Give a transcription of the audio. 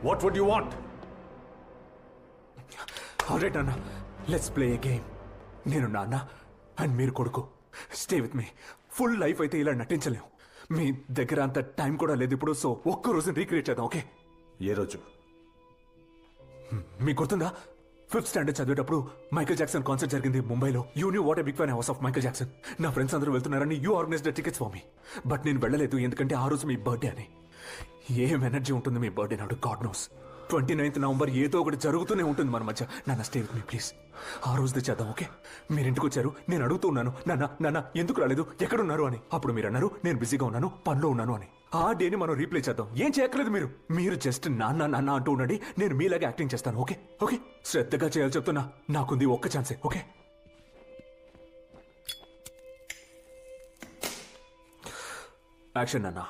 What would you want? Alright నాన్న, let's play a game. నేను నాన్న అండ్ మీరు కొడుకు. Stay with me. Full life అయితే ఇలా నటించలేం. మీ దగ్గర అంత టైం కూడా లేదు ఇప్పుడు. సో ఒక్క రోజు రీక్రియేట్ చేద్దాం, ఓకే? ఏ రోజు? మీకు గుర్తుందా, 5th స్టాండర్డ్ చదివేటప్పుడు మైకేల్ జాక్సన్ కాన్సర్ట్ జరిగింది ముంబైలో. You knew what a big fan house of Michael Jackson. నా ఫ్రెండ్స్ అందరూ వెళ్తున్నారని you organized tickets for me. But నేను వెళ్ళలేదు, ఎందుకంటే ఆ రోజు మీ బర్త్డే అని. ఏం ఎనర్జీ ఉంటుంది మీ బర్త్డే నాడు, గాడ్ నోస్. 29th నవంబర్ ఏదో ఒకటి జరుగుతూనే ఉంటుంది మన మధ్య. నాన్న స్టే విత్ మీ ప్లీజ్. ఆ రోజుది చేద్దాం, ఓకే? మీరు ఇంటికి వచ్చారు, నేను అడుగుతూ ఉన్నాను, నాన్న నాన్న ఎందుకు రాలేదు, ఎక్కడున్నారు అని. అప్పుడు మీరు అన్నారు నేను బిజీగా ఉన్నాను, పనిలో ఉన్నాను అని. ఆ డేని మనం రీప్లే చేద్దాం. ఏం చేయక్కర్లేదు మీరు. మీరు జస్ట్ నాన్న నాన్న అంటూ ఉండండి, నేను మీలాగే యాక్టింగ్ చేస్తాను, ఓకే? ఓకే, శ్రద్ధగా చేయాలి చెప్తున్నా. నాకుంది ఒక్క ఛాన్సే, ఓకే? యాక్షన్ నాన్న.